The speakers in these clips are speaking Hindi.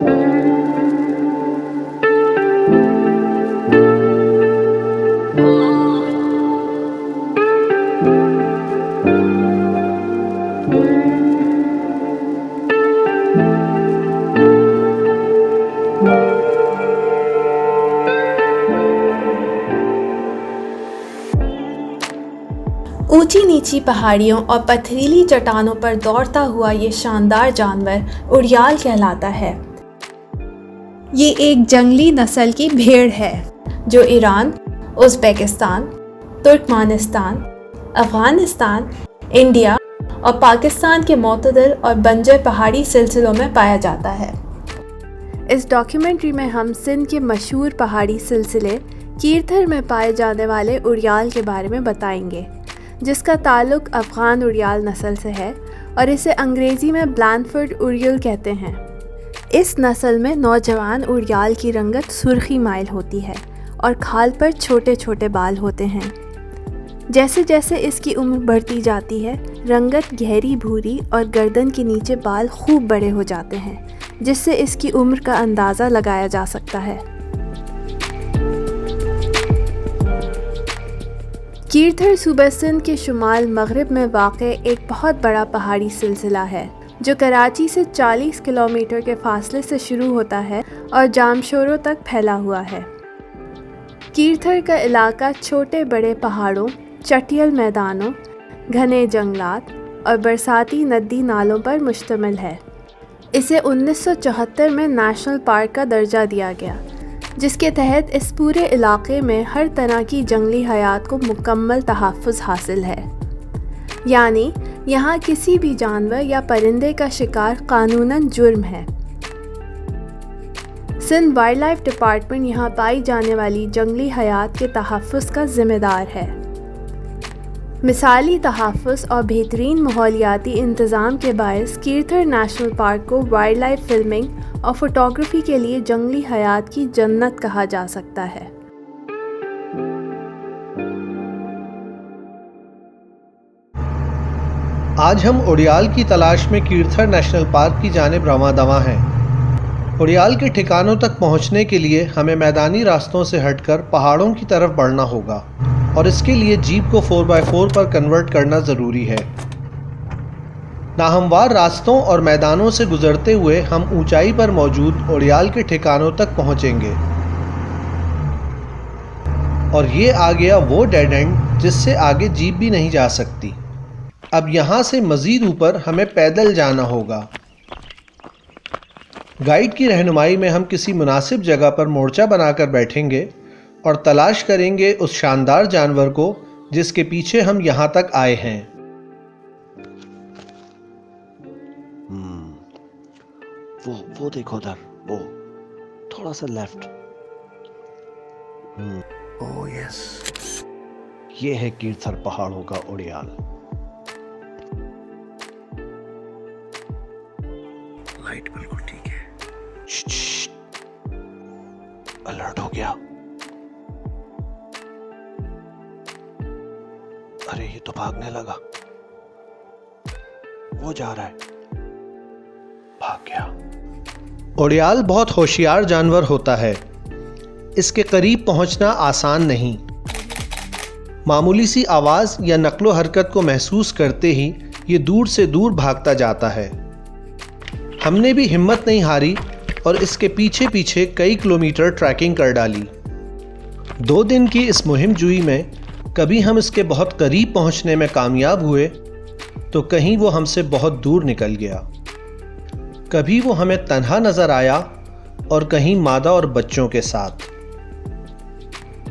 ऊंची नीची पहाड़ियों और पथरीली चट्टानों पर दौड़ता हुआ ये शानदार जानवर उड़ियाल कहलाता है। ये एक जंगली नस्ल की भेड़ है जो Iran, Uzbekistan, Turkmenistan, Afghanistan, India और पाकिस्तान के मोतदल और बंजर पहाड़ी सिलसिलों में पाया जाता है। इस डॉक्यूमेंट्री में हम सिंध के मशहूर पहाड़ी सिलसिले कीरथर में पाए जाने वाले उड़ियाल के बारे में बताएंगे, जिसका ताल्लुक अफ़गान उड़ियाल नस्ल से है और इसे अंग्रेज़ी में ब्लैंडफोर्ड उड़ियल कहते हैं। इस नस्ल में नौजवान उड़ियाल की रंगत सुर्खी माइल होती है और खाल पर छोटे छोटे बाल होते हैं। जैसे जैसे इसकी उम्र बढ़ती जाती है, रंगत गहरी भूरी और गर्दन के नीचे बाल खूब बड़े हो जाते हैं, जिससे इसकी उम्र का अंदाज़ा लगाया जा सकता है। कीरथर सूबा सिंध के शुमाल मगरिब में वाक़ एक बहुत बड़ा पहाड़ी सिलसिला है जो कराची से 40 किलोमीटर के फासले से शुरू होता है और जामशोरों तक फैला हुआ है। कीरथर का इलाका छोटे बड़े पहाड़ों, चटियल मैदानों, घने जंगलात और बरसाती नदी नालों पर मुश्तमिल है। इसे 1974 में नेशनल पार्क का दर्जा दिया गया, जिसके तहत इस पूरे इलाके में हर तरह की जंगली हयात को मुकम्मल तहफ़्फ़ुज़ हासिल है। यानी यहाँ किसी भी जानवर या परिंदे का शिकार कानूनन जुर्म है। सिंध वाइल्ड लाइफ डिपार्टमेंट यहाँ पाई जाने वाली जंगली हयात के तहफ़्फ़ुज़ का ज़िम्मेदार है। मिसाली तहफ़्फ़ुज़ और बेहतरीन माहौलियाती इंतज़ाम के बायस कीरथर नेशनल पार्क को वाइल्ड लाइफ फिल्मिंग और फोटोग्राफी के लिए जंगली हयात की जन्नत कहा जा सकता है। आज हम उड़ियाल की तलाश में कीरथर नेशनल पार्क की जानिब रवां-दवां हैं। उड़ियाल के ठिकानों तक पहुंचने के लिए हमें मैदानी रास्तों से हटकर पहाड़ों की तरफ बढ़ना होगा और इसके लिए जीप को 4x4 पर कन्वर्ट करना ज़रूरी है। नाहमवार रास्तों और मैदानों से गुजरते हुए हम ऊंचाई पर मौजूद उड़ियाल के ठिकानों तक पहुंचेंगे। और ये आ गया वो डेड एंड जिससे आगे जीप भी नहीं जा सकती। अब यहाँ से मज़ीद ऊपर हमें पैदल जाना होगा। गाइड की रहनुमाई में हम किसी मुनासिब जगह पर मोर्चा बनाकर बैठेंगे और तलाश करेंगे उस शानदार जानवर को जिसके पीछे हम यहाँ तक आए हैं। वो देखो उधर, वो थोड़ा सा लेफ्ट। ओह यस, ये है कीरथर पहाड़ों का उड़ियाल। लाइट बिल्कुल ठीक है। अलर्ट हो गया। अरे ये तो भागने लगा। वो जा रहा है, भाग गया। उड़ियाल बहुत होशियार जानवर होता है। इसके करीब पहुंचना आसान नहीं। मामूली सी आवाज़ या नकलो हरकत को महसूस करते ही ये दूर से दूर भागता जाता है। हमने भी हिम्मत नहीं हारी और इसके पीछे पीछे कई किलोमीटर ट्रैकिंग कर डाली। 2 दिन की इस मुहिम जुई में कभी हम इसके बहुत करीब पहुंचने में कामयाब हुए तो कहीं वो हमसे बहुत दूर निकल गया। कभी वो हमें तन्हा नजर आया और कहीं मादा और बच्चों के साथ।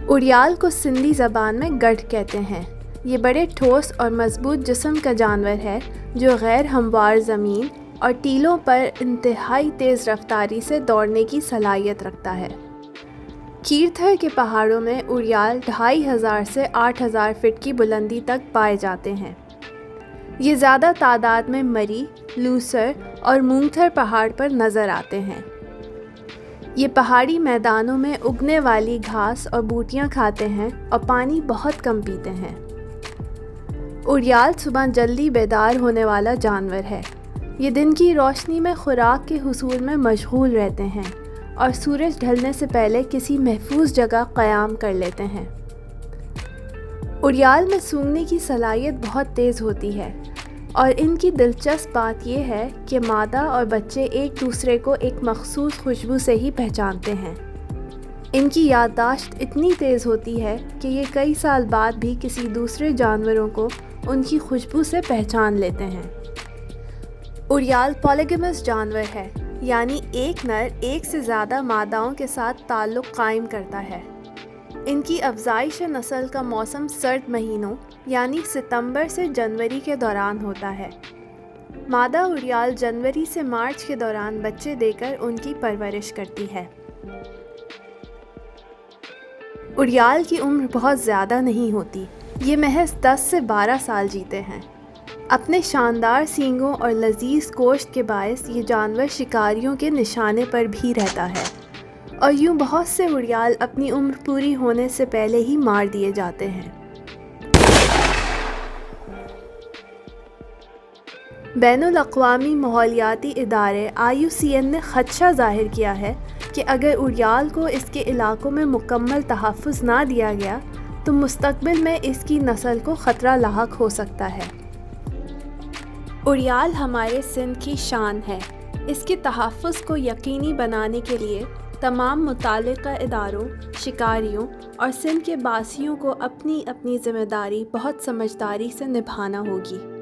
उड़ियाल को सिंधी ज़बान में गढ़ कहते हैं। ये बड़े ठोस और मजबूत जिस्म का जानवर है जो गैर हमवार ज़मीन और टीलों पर इंतहाई तेज़ रफ्तारी से दौड़ने की सलाहियत रखता है। कीरथर के पहाड़ों में उड़ियाल 2500 से 8000 फीट की बुलंदी तक पाए जाते हैं। ये ज़्यादा तादाद में मरी, लूसर और मूंगथर पहाड़ पर नज़र आते हैं। ये पहाड़ी मैदानों में उगने वाली घास और बूटियां खाते हैं और पानी बहुत कम पीते हैं। उड़ियाल सुबह जल्दी बेदार होने वाला जानवर है। ये दिन की रोशनी में खुराक के हुसूल में मशगूल रहते हैं और सूरज ढलने से पहले किसी महफूज जगह क़याम कर लेते हैं। उड़ियाल में सूंघने की सलाहियत बहुत तेज़ होती है और इनकी दिलचस्प बात यह है कि मादा और बच्चे एक दूसरे को एक मखसूस खुशबू से ही पहचानते हैं। इनकी याददाश्त इतनी तेज़ होती है कि ये कई साल बाद भी किसी दूसरे जानवरों को उनकी खुशबू से पहचान लेते हैं। उड़ियाल पॉलीगैमस जानवर है, यानी एक नर एक से ज़्यादा मादाओं के साथ ताल्लुक़ कायम करता है। इनकी अफजाइश नस्ल का मौसम सर्द महीनों यानी सितंबर से जनवरी के दौरान होता है। मादा उड़ियाल जनवरी से मार्च के दौरान बच्चे देकर उनकी परवरिश करती है। उड़ियाल की उम्र बहुत ज़्यादा नहीं होती, ये महज 10 से 12 साल जीते हैं। अपने शानदार सींगों और लजीज गोश्त के बायस ये जानवर शिकारियों के निशाने पर भी रहता है और यूँ बहुत से उड़ियाल अपनी उम्र पूरी होने से पहले ही मार दिए जाते हैं। बैनुल अक़वामी माहौलियाती इदारे IUCN ने ख़दशा ज़ाहिर किया है कि अगर उड़ियाल को इसके इलाकों में मुकम्मल तहफ़्फ़ुज़ ना दिया गया तो मुस्तक़बिल में इसकी नस्ल को ख़तरा लाहक हो सकता है। उड़ियाल हमारे सिंध की शान है। इसके तहफ़्फ़ुज़ को यकीनी बनाने के लिए तमाम मुताल्लिक़ा इदारों, शिकारियों और सिंध के बासियों को अपनी अपनी ज़िम्मेदारी बहुत समझदारी से निभाना होगी।